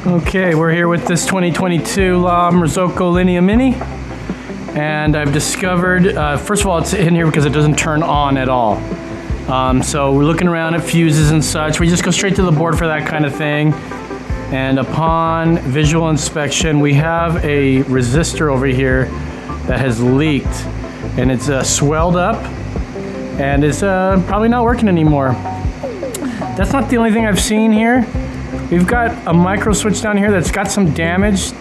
Okay, we're here with this 2022 Marzocco Linea Mini, and I've discovered, first of all, it's in here because it doesn't turn on at all. So we're looking around at fuses and such. We just go straight to the board for that kind of thing. And upon visual inspection, we have a resistor over here that has leaked, and it's swelled up, and it's probably not working anymore. That's not the only thing I've seen here. We've got a micro switch down here that's got some damage.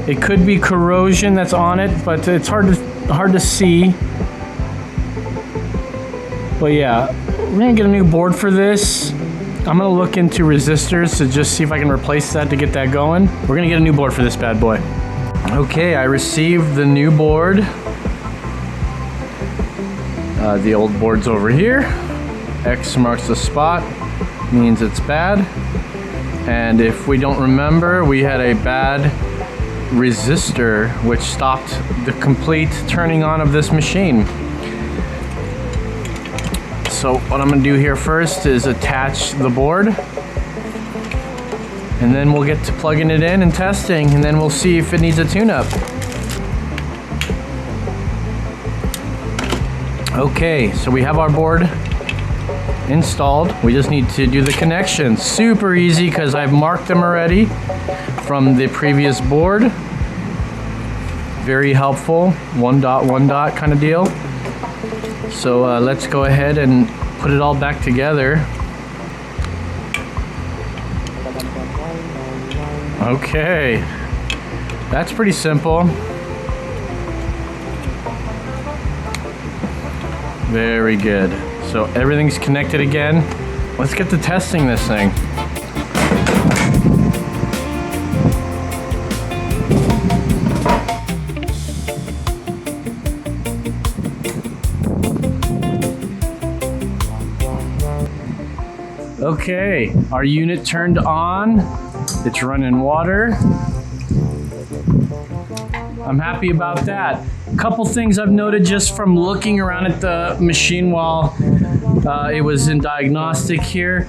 It could be corrosion that's on it, but it's hard to see. But yeah, we're gonna get a new board for this. I'm gonna look into resistors to just see if I can replace that to get that going. We're gonna get a new board for this bad boy. Okay, I received the new board. The old board's over here. X marks the spot, means it's bad. And if we don't remember, we had a bad resistor which stopped the complete turning on of this machine. So what I'm gonna do here first is attach the board, and then we'll get to plugging it in and testing, and then we'll see if it needs a tune-up. Okay, so we have our board installed. We just need to do the connections. Super easy because I've marked them already from the previous board. Very helpful, 1 dot 1 dot kind of deal. So let's go ahead and put it all back together. Okay, that's pretty simple. Very good. So everything's connected again. Let's get to testing this thing. Okay, our unit turned on. It's running water. I'm happy about that. A couple things I've noted just from looking around at the machine while it was in diagnostic here.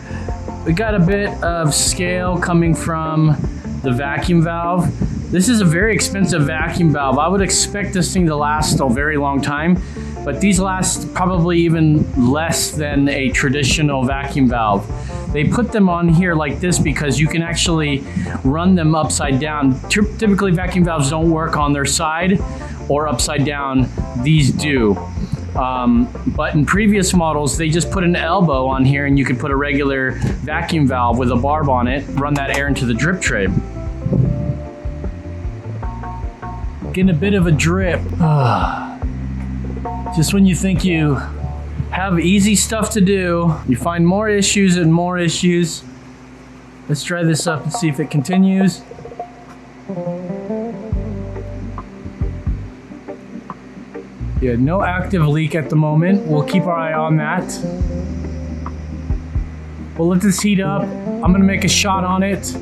We got a bit of scale coming from the vacuum valve. This is a very expensive vacuum valve. I would expect this thing to last a very long time, but these last probably even less than a traditional vacuum valve. They put them on here like this because you can actually run them upside down. Typically vacuum valves don't work on their side or upside down. These do. But in previous models, they just put an elbow on here and you could put a regular vacuum valve with a barb on it, run that air into the drip tray. Getting a bit of a drip. Just when you think you have easy stuff to do, you find more issues and more issues. Let's try this up and see if it continues. Yeah, no active leak at the moment. We'll keep our eye on that. We'll let this heat up. I'm gonna make a shot on it.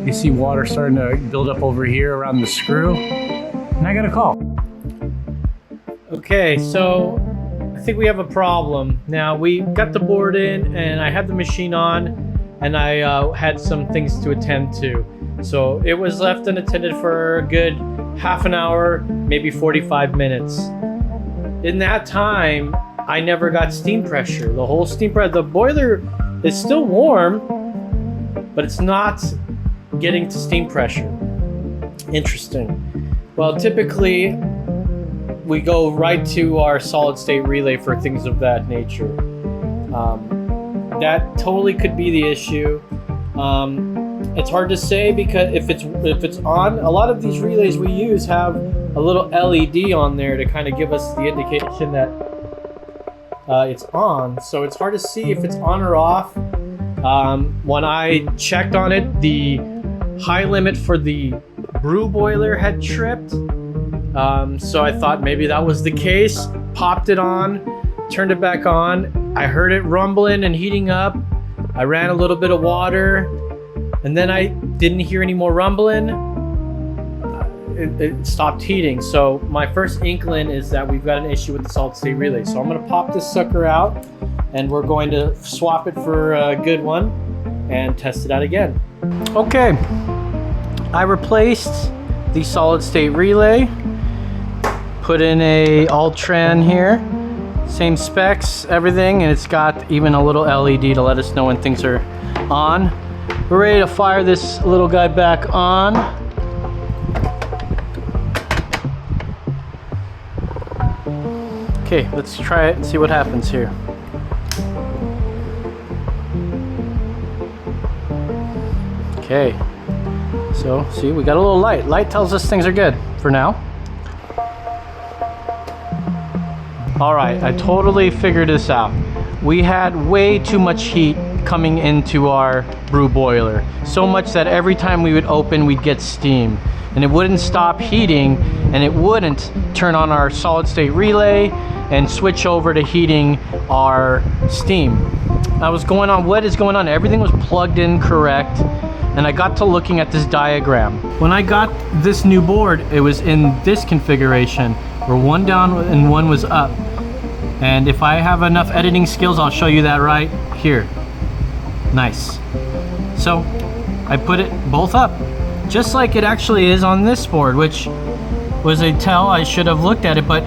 You see water starting to build up over here around the screw. And I got a call. Okay, so I think we have a problem. Now we got the board in and I had the machine on and I had some things to attend to. So it was left unattended for a good half an hour, maybe 45 minutes. In that time, I never got steam pressure. The whole steam pressure, the boiler is still warm, but it's not getting to steam pressure. Interesting. Well, typically we go right to our solid state relay for things of that nature. That totally could be the issue. It's hard to say because if it's on, a lot of these relays we use have a little LED on there to kind of give us the indication that it's on. So it's hard to see if it's on or off. When I checked on it, the high limit for the brew boiler had tripped. So I thought maybe that was the case. Popped it on, turned it back on. I heard it rumbling and heating up. I ran a little bit of water, and then I didn't hear any more rumbling. It stopped heating. So my first inkling is that we've got an issue with the solid state relay. So I'm gonna pop this sucker out and we're going to swap it for a good one. and test it out again. Okay, I replaced the solid state relay, put in a Ultran here, same specs, everything, and it's got even a little LED to let us know when things are on. We're ready to fire this little guy back on. Okay, let's try it and see what happens here. Okay, so see, we got a little light. Light tells us things are good for now. All right, I totally figured this out. We had way too much heat coming into our brew boiler. So much that every time we would open, we'd get steam. And it wouldn't stop heating, and it wouldn't turn on our solid state relay and switch over to heating our steam. I was going on, what is going on? Everything was plugged in correct. And I got to looking at this diagram. When I got this new board, it was in this configuration where one down and one was up. And if I have enough editing skills, I'll show you that right here. Nice. So I put it both up, just like it actually is on this board, which was a tell. I should have looked at it, but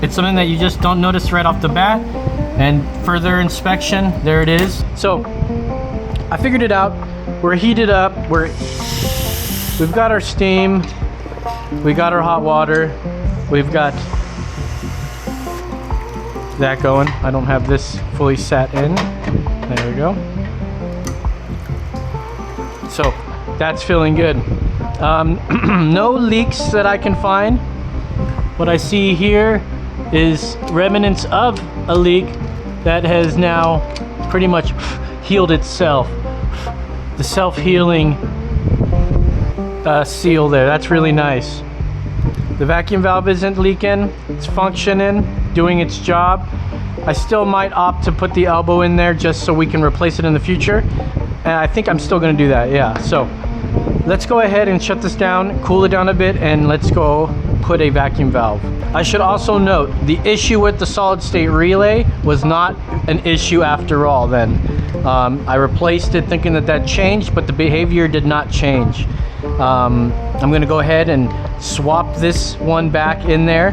it's something that you just don't notice right off the bat. And further inspection, there it is. So I figured it out. We're heated up. We've got our steam. We got our hot water. We've got that going. I don't have this fully set in. There we go. So that's feeling good. No leaks that I can find. What I see here is remnants of a leak that has now pretty much healed itself. The self-healing seal there, that's really nice. The vacuum valve isn't leaking, it's functioning, doing its job. I still might opt to put the elbow in there just so we can replace it in the future. And I think I'm still gonna do that, yeah. So let's go ahead and shut this down, cool it down a bit, and let's go put a vacuum valve. I should also note, the issue with the solid state relay was not an issue after all then. I replaced it thinking that that changed, but the behavior did not change. I'm gonna go ahead and swap this one back in there.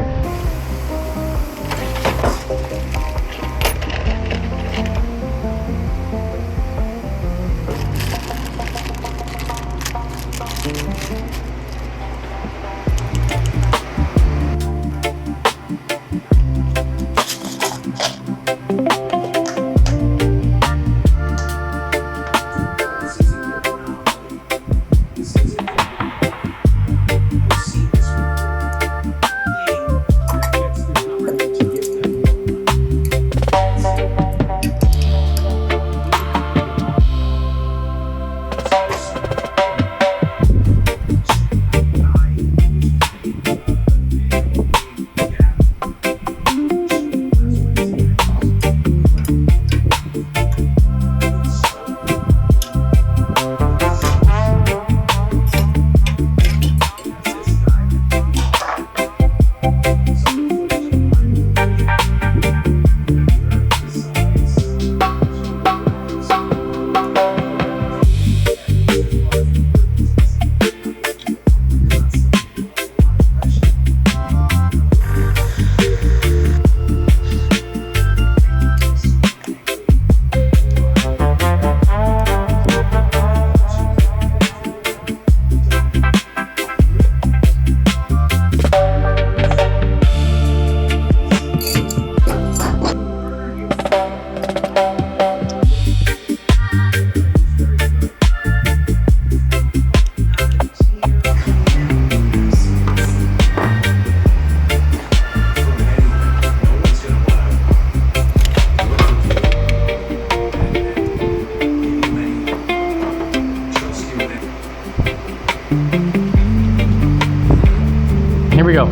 Here we go.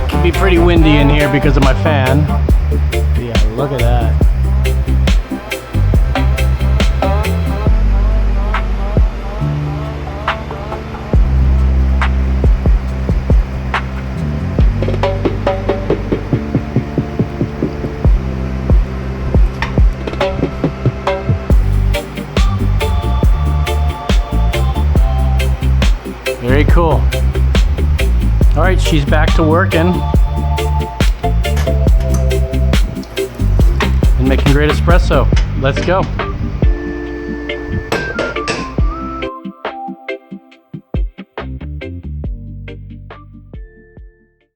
Can be pretty windy in here because of my fan. Yeah, look at that. Very cool. All right, she's back to working and making great espresso. Let's go.